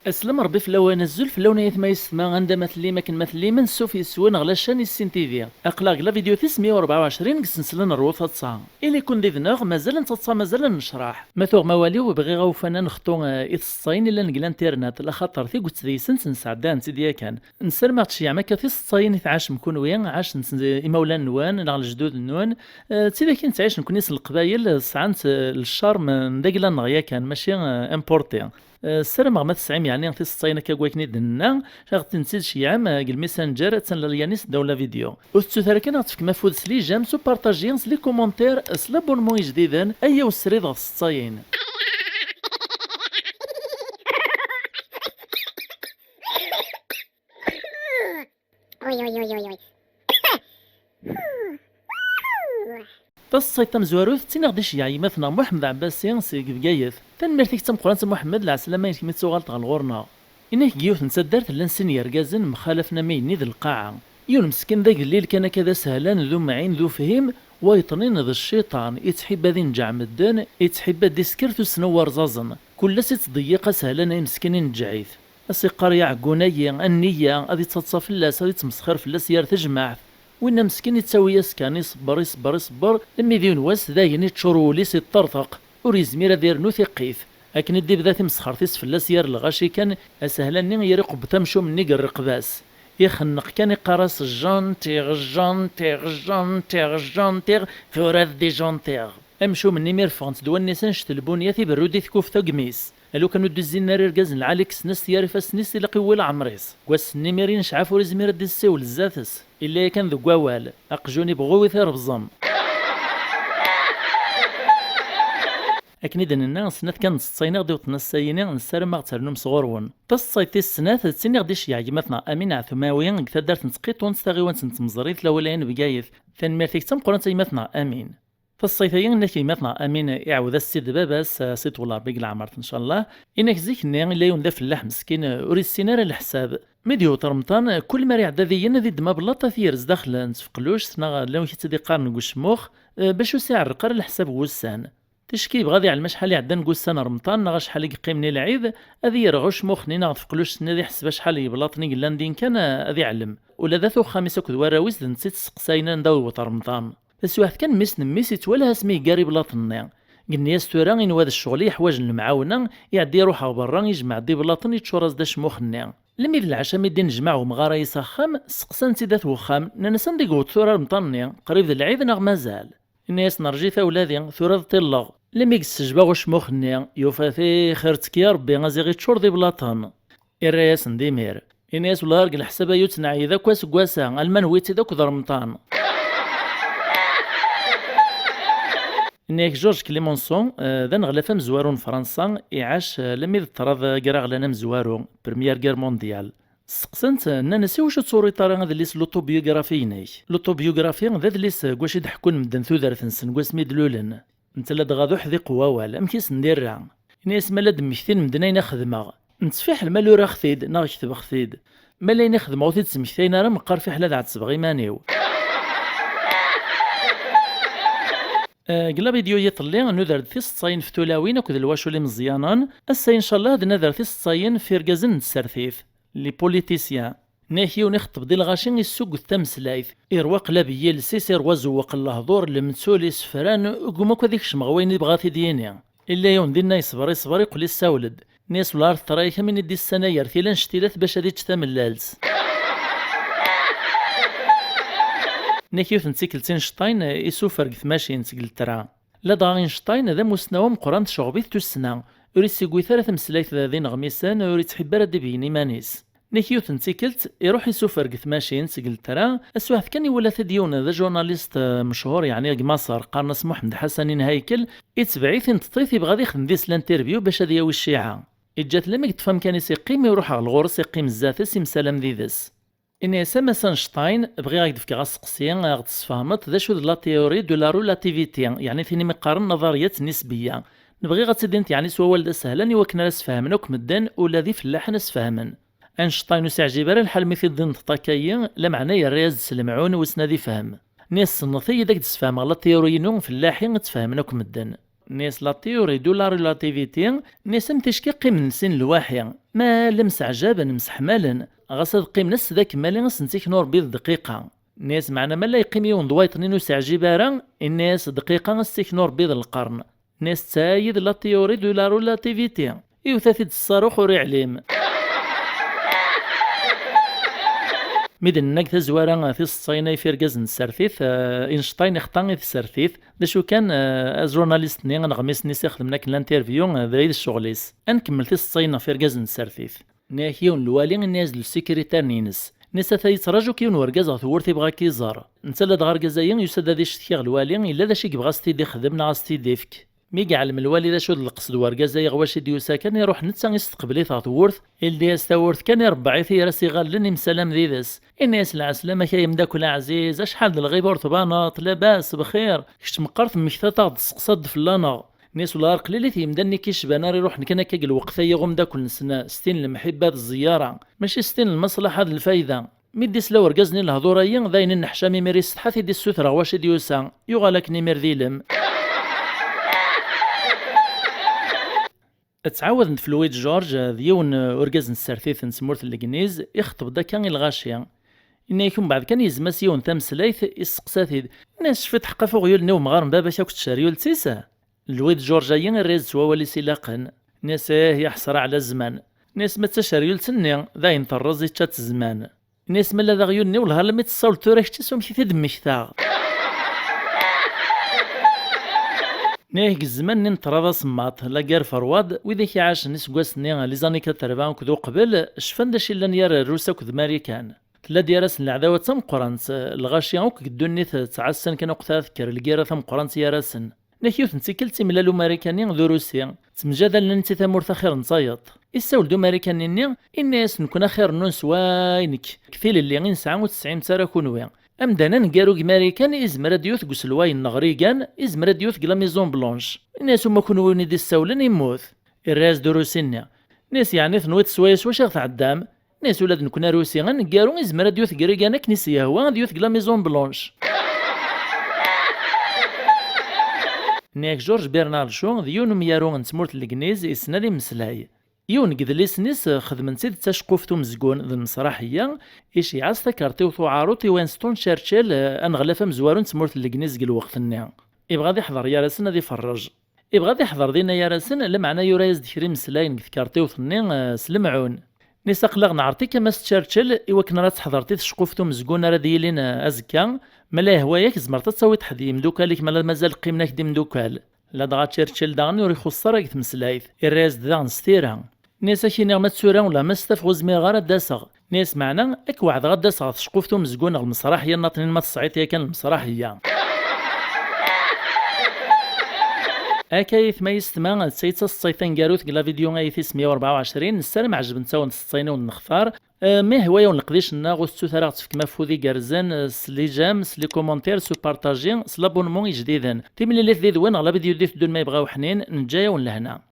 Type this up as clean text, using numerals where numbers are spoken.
اسلم ربي في اللون الزول في اللون يثما يسمى عند مثلي ما كان مثلي من سوف يسون غلا شان السين تيفي اقلاق لا فيديو 924 قسنسلن الروث تصا الي كون ديفنوغ مازال نتصا مازال نشرح مثوغ موالي وبغي غوفانا نخطو الصين الا نقل انترنت لا خاطر في قلت ذي سنس نسعدان سيديا كان نسر ما تشيع ما كثي الصين يتعاش مكون وين عاش مولان نوان نغ الجدود النوان تيدا كي نتعايش نكون نيس القبايل ساعات الشارم ندقلا نغيا كان ماشي امبورتي السلام ما تسعيم يعني في الصينة كاكويكني دنا شاغ تنسيد شي عام الميسنجر تسنل يانيس دولا فيديو وستثار كان غتفك مفود سلي جام سو بارطاجيان سلي كومونتير سلابونمون جديدا ايا وسريد غف الصاين تصيت مزواروث تينا غديش يعي مثلا محمد عباسي سي بقايث تنمرتيك تم قران محمد العسلامه يمكن تسوغالط غالغورنا إنك جيوث نسدرت لنسن يرقازن مخالفنا ميني ذي القاعة يون مسكين ذاك الليل كان كذا سهلان ذو معين ذو فهم ويطنين ذا الشيطان يتحب ذي نجع مدن يتحب ديسكرت سنور زازن كل ست ضيقة سهلان مسكين نجعيث السقار يعقوني النية هذه تتصف اللاس هذه تمسخر في اللاس يار تجمع وإن مسكين يتسوي يسكن يصبر يصبر يصبر لما ذي نواس ذاين يتشروليس يطرطق وريزمير ذير نو ثقيف لكن الدي بذات مسخرتيس في اللاسيار الغاشي كان اسهلني يرق بتمشو من نيق الرقباس يخنق كان يقراس الجانتيغ جانتيغ جانتيغ جانتيغ ثورات دي جانتيغ امشو من نيمير فانت دوان نيسان شتلبون ياثي برودي ثكوف قميس الو كانوا دوزين ناري رقاز العاليك سنس يارفا سنس الى قوي العمريس واس النيميرين شعافو رزمير دي السيول الزاتس الا كان ذو قوال اقجوني بغوي ثير بظن أكني دن الناس كان الصينغ دي وتنسيني نسار ما غترنم صغورون تصيتي السنات تسيني غديش يعجي مثلا امين عثماويين كتدارت نتقيت ونستغي ونت مزريت لولين بقايث ثاني ميرتيك تم قرنتي مثلا امين فالصيفيين نكي مثلا امين يعود السيد باباس سيت ولا بيق العمرت ان شاء الله انك زيك ني لا يون في اللحم مسكين وري السينار الحساب ميديو طرمطان كل ما يعدا ذي ذي دما بلاطه ثيرز داخل نتفقلوش سنا لو كيتدي قارن قشموخ باش يسعر القر الحساب وسان تشكي بغادي على شحال يعدى نقول سنه رمضان نغا شحال يقيمني العيد هذه يرغش مخني نغا تفقلوش سنه دي حسب شحال يبلاطني لاندين كان هذه يعلم ولا ذاتو خامس كذ وراويس نسيت سقساينا نداو رمضان بس واحد كان ميسي ولا اسمي قاري بلاطني قلني استورا ان هذا الشغل يحواج المعاونه يعدي يروح برا يجمع دي بلاطني تشورز داش مخني لمي العشاء ميدي نجمعو مغارا يسخم سقسان سيدات وخام ننسان دي قوت ثورة رمضاني قريب ذا العيد نغ مازال الناس نرجي ولادي ثورة طلغ لمي يسجبا غوش مخني يوفا خيرتك يا ربي غازي تشور دي بلاطان الراس نديمير الناس ولا رجل الحسابة يوتنعي ذا كواسا المنويتي ذاك ضرمطان إنك جورج كليمونسون ذا نغلفا مزوارون فرنسا يعاش لمي ذطراد قراغ لنا مزوارو برميير غير مونديال سقسنت نانسي واش تصوري طاري هذا ليس لوطوبيوغرافي لوطوبيوغرافي ذا ليس واش يضحكون مدن ثوذرث نسن واسمي دلولن انت لا دغادو حذي قواوال امكيس نديرها ناس مالا دمكتين مدنين خدمه نتفيح المالو راه خثيد نا كتب خثيد مالا نخدمه وتي تسمكتين راه مقار في حلا عاد تبغي مانيو قلا فيديو يطلي نذر في الصين فتولاوين وكذا الواشو اللي مزيانان السا ان شاء الله نذر في الصين في رقازن السرثيث لي بوليتيسيان ناهي ونخطب دي الغاشين السوق التمسلايث إرواق لابي السيسير وزوق اللهضور المتسولي سفران وقومك ذيك شمغوين اللي بغاتي دينيا إلا يون دينا يصبر يقول الساولد ناس والارض ترايخ من يدي السنة يرثيلان شتيلات باش هادي تشتام اللالس ناكيو تنسيكلتين شطاين يسوفر قثماشي نسقل ترا لا داغين شطاين ذا مسناوم قران تشغبيث تسنا وريسي قوي ثلاث مسلايث ذا ذين غميسان وريت تحب راد بيني مانيس نيكيو تنتيكلت يروح يسوفر قثماشين سقل ترا اسواح كان ولا ثديون ذا جورناليست مشهور يعني مصر قرنس محمد حسن هيكل يتبعيث تطيث يبغى يخدم ديس الانترفيو باش هذا ياوي الشيعه اجات لما تفهم كان يقيم يروح على الغرس يقيم الزاتس يمسلم ذي ذس إني سما سانشتاين بغي غاك دفك غاسقسيان غاد تسفهمت ذا شو لا تيوري دو لا رولاتيفيتي يعني ثاني مقارن نظريات نسبيه نبغي غاتدينت يعني سوا والد سهلا يوكنا نسفهمن وكمدان ولا ذي فلاح نسفهمن أينشتاين وسعجي برا الحال مثل ضد طاكايا لا معنى الرياض سلمعون وسنا ذي فهم ناس صنفي داك تسفهم على التيوريين فلاحين تفهمن وكمدان ناس لا تيوري دو لا ريلاتيفيتي ناس متشكي قيم نسين الواحي ما لمس عجابا مسح مالا غصد قيم نس ذاك مالي نسنتيك نور بيض دقيقة ناس معنا مالا يقيميون ضوايطنين وسعجي بارا الناس دقيقة نسيك نور بيض القرن ناس تايد لا تيوري دو لا ريلاتيفيتي يوثاثيد الصاروخ وري عليم ميدن نك زوارا في الصيني في ركاز نسرثيث اينشتاين اختاني في السرثيث دا شو كان جورناليست ني نغمس ني سيخدم لك الانترفيو ذا الشغليس نكمل في الصينه في ركاز نسرثيث ناكيون الوالي الناس السكرتير نينس نسا يتراجو كيون وركاز ثورتي بغا كيزار نتسلا دغار كازاين يسد ذي شتيغ الوالي الا ذا شي كيبغا ستيدي خدمنا غاستي ديفك مي كاع علم الوالي ذا شو القصد وركازا غواش ديوسا كان يروح نتسا يستقبلي ثورث اللي يستورث كان يربعي في راسي غالني مسلم ذي ذس الناس العسلامة كاين داك عزيز اشحال د الغيب ورطبانط لاباس بخير كشت مقرث مكثا تسقصد فلانا ناس ولا قليلي يمدني كيشبانا يروح نكنا كاك الوقفه يغم داك النسنا ستين المحبه الزياره ماشي ستين المصلحه الفايده ميدي سلا وركزني الهضوريين ذاين النحشامي ميريس حاثي دي السثره واش ديوسا يغالك نيمير ذيلم تعاود نتفلويد جورج ديون وركز نسرثيث نسمورث الكنيز يخطب دا كان الغاشيه إن يكون بعد كان يزمس يون تمسلايث يسقساثيد ناس شفت حقا فوق يول نيو مغارم بابا شاك تشاريول تيسا الويد جورجايين الريز سواولي سلاقن ناس يحصر على الزمان ناس ما تشاريول تني ذاين طرز يتشات الزمان ناس ملا ذا غيول نيو لها لما تصاول توريش تسوم كي تدمك ثاغ ناهيك الزمان ننطرا صماط لا كار فرواد وإذا كيعاش نسقواس ني لي زاني 80 كذو قبل شفان داشي لان يرى روسا كذ ماريكان تلا ديراس العداوة تم قرانت الغاشية وك قدوني تعسن كان وقتها ذكر الكيرا ثم قرانت يراسن ناكيوث نتيكلتي ملالو ماريكاني ذو روسيا تمجادا لنتي ثمورث خير نصايط يساول دو ماريكاني ني الناس نكون خير نونس واينك كثير اللي غين 99 ترا كونويا امدانا نقارو ماريكان ازمرا ديوث قسلواي نغريقان ازمرا ديوث قلا ميزون بلونش الناس هما كونوين دي الساولن يموت الراس دو روسينيا ناس يعني ثنويت سوايس واش عدام ناس ولاد نكون روسي غنقارو ازمرا ديوث قريقان كنيسيا هو ديوث قلا ميزون بلونش نيك جورج برنارد شو ديون ميارو نتمورت الكنيز اسنا لي مسلاي يون قد سنيس خدمن سيد تشقوفتو مزقون ذو المسرحية إيش يعاس تكارتي وثعاروتي وينستون شيرشيل أنغلفة مزوارون تمورت الكنيز قل وقت النيا يبغى يحضر يارسن ذي فرج يبغى يحضر دينا يارسن لمعنا يرايز دكري مسلاين كارتي وثنين سلمعون نيساق لغ نعرتي كما تشيرشيل إوا كنا راه تحضرتي تشقوفتو مزقون راه ديالين أزكا ملا هواياك زمرت تصاوي تحدي مدوكالك ملا مازال قيمناك دي مدوكال لا دغا تشيرشيل داغني وريخو الصراك تمسلايث الراز داغن ستيرا ناس كي نغمة سورة ولا مستف غزمي غارة داسغ ناس معنا اك واحد غا داسغ تشقوفتو مزقون المسرحية ناطنين ما تصعيط كان المسرحية اكايث ما يستمع سيتا الصيفين قاروث قلا فيديو ايثيس 124 السلام عجب نتاون الصيني ونختار ما هوايا ونقديش ناغو ستوثرا تفك مفوذي قرزان سلي جام سلي كومونتير سو بارطاجي سلابونمون جديدا تيملي لي ذي دوين على فيديو ديث دون ما يبغاو حنين نجايا ونلهنا